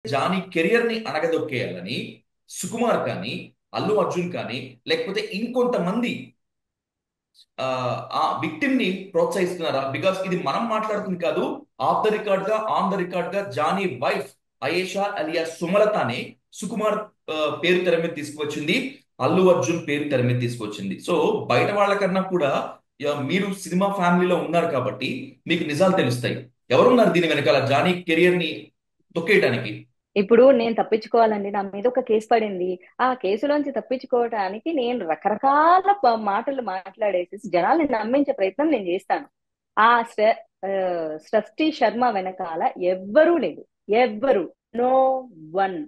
Johnny career ని అణగదొక్కేయాలని సుకుమార్ కానీ, అల్లు అర్జున్ కానీ, లేకపోతే ఇంకొంతమంది ఆ ఆ విక్టిమ్ ని ప్రోత్సహిస్తున్నారా? బికాస్ ఇది మనం మాట్లాడుతుంది కాదు. ఆఫ్ ద రికార్డ్ గా, ఆన్ ద రికార్డ్ గా జానీ వైఫ్ అయేషా అలియా సుమలతానే సుకుమార్ పేరు తెర మీద తీసుకువచ్చింది. అల్లు అర్జున్ పేరు తెర మీద తీసుకొచ్చింది. సో బయట వాళ్ళకన్నా కూడా మీరు సినిమా ఫ్యామిలీలో ఉన్నారు కాబట్టి మీకు నిజాలు తెలుస్తాయి. ఎవరున్నారు దీని వెనకాల జానీ కెరియర్ ని తొక్కేయడానికి? ఇప్పుడు నేను తప్పించుకోవాలండి, నా మీద ఒక కేసు పడింది. ఆ కేసులోంచి తప్పించుకోవడానికి నేను రకరకాల మాటలు మాట్లాడేసి జనాల్ని నమ్మించే ప్రయత్నం నేను చేస్తాను. ఆ ఆ, సృష్టి శర్మ వెనకాల ఎవ్వరూ లేదు. ఎవ్వరు, నో వన్.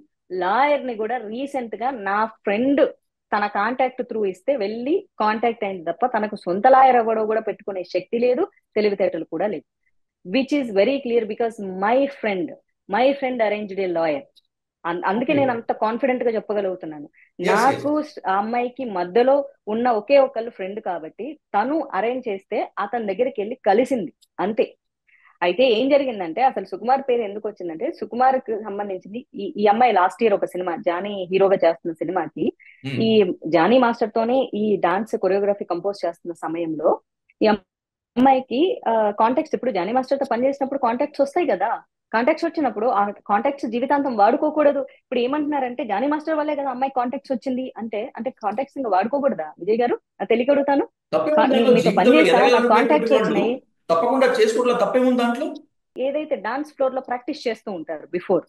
లాయర్ ని కూడా రీసెంట్ గా నా ఫ్రెండ్ తన కాంటాక్ట్ త్రూ ఇస్తే వెళ్ళి కాంటాక్ట్ అయింది తప్ప తనకు సొంత లాయర్ ఎవడో కూడా పెట్టుకునే శక్తి లేదు, తెలివితేటలు కూడా లేదు. Which is very clear because my friend my friend arranged A lawyer. అందుకే ఓకే. నేను అంత కాన్ఫిడెంట్ గా చెప్పగలుగుతున్నాను. Yes, yes. నాకు ఆ అమ్మాయికి మధ్యలో ఉన్న ఒకే ఒకళ్ళు ఫ్రెండ్ కాబట్టి తను అరేంజ్ చేస్తే అతని దగ్గరికి వెళ్ళి కలిసింది, అంతే. అయితే ఏం జరిగిందంటే అసలు సుకుమార్ పేరు ఎందుకు వచ్చిందంటే, సుకుమార్ కి సంబంధించింది ఈ అమ్మాయి లాస్ట్ ఇయర్ ఒక సినిమా జానీ హీరోగా చేస్తున్న సినిమాకి ఉమ్. ఈ జానీ మాస్టర్ తోనే ఈ డాన్స్ కొరియోగ్రఫీ కంపోజ్ చేస్తున్న సమయంలో ఈ అమ్మాయికి కాంటాక్ట్స్, ఇప్పుడు జానీ మాస్టర్ తో పనిచేసినప్పుడు కాంటాక్ట్స్ వస్తాయి కదా. కాంటాక్ట్స్ వచ్చినప్పుడు ఆ కాంటాక్ట్స్ జీవితాంతం వాడుకోకూడదు. ఇప్పుడు ఏమంటున్నారంటే జానీ మాస్టర్ వల్లే కదా అమ్మాయి కాంటాక్ట్స్ వచ్చింది అంటే, అంటే కాంటాక్ట్స్ ఇంకా వాడుకోకూడదా విజయ్ గారు? అది తెలియక అడుగుతాను. తప్పేముంది నేను దాంట్లో? మీతో పని జీవితంలో చేసా, నాకు ఎదగాలనుకునేటువంటి కాంటాక్ట్స్ వాళ్ళు వచ్చినాయి. తప్పకుండా చేసుకోవడంలో తప్పేముంది దాంట్లో? ఏదైతే డాన్స్ ఫ్లోర్ లో ప్రాక్టీస్ చేస్తూ ఉంటారు బిఫోర్,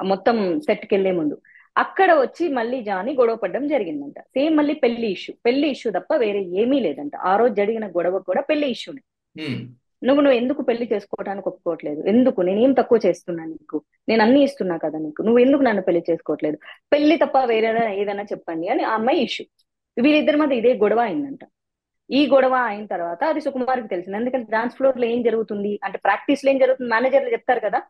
మొత్తం సెట్ కి వెళ్లే ముందు, అక్కడ వచ్చి మళ్ళీ జాని గొడవ పడడం జరిగిందంట. సేమ్ మళ్ళీ పెళ్లి ఇష్యూ తప్ప వేరే ఏమీ లేదంట. ఆ రోజు జరిగిన గొడవ కూడా పెళ్లి ఇష్యూనే. ఉమ్. నువ్వు ఎందుకు పెళ్లి చేసుకోవడానికి ఒప్పుకోవట్లేదు? ఎందుకు? నేనేం తక్కువ చేస్తున్నా నీకు? నేను అన్ని ఇస్తున్నా కదా నీకు, నువ్వు ఎందుకు నన్ను పెళ్లి చేసుకోవట్లేదు? పెళ్లి తప్ప వేరే ఏదైనా చెప్పండి అని ఆ అమ్మాయి ఇష్యూ. వీళ్ళిద్దరి మధ్య ఇదే గొడవ అయిందంట. ఈ గొడవ అయిన తర్వాత అది సుకుమార్కి తెలిసింది. ఎందుకంటే డాన్స్ ఫ్లోర్ లో ఏం జరుగుతుంది అంటే, ప్రాక్టీస్ లో ఏం జరుగుతుంది మేనేజర్లు చెప్తారు కదా,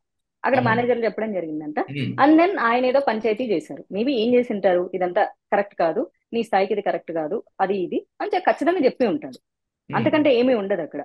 అక్కడ అవును. మేనేజర్లు చెప్పడం జరిగిందంట. ఉమ్. అండ్ దెన్ ఆయన ఏదో పంచాయతీ చేశారు. మేబీ ఏం చేసి ఉంటారు, ఇదంతా కరెక్ట్ కాదు, నీ స్థాయికి ఇది కరెక్ట్ కాదు, అది ఇది అని ఖచ్చితంగా చెప్పి ఉంటాడు. ఉమ్. అంతకంటే ఏమీ ఉండదు అక్కడ.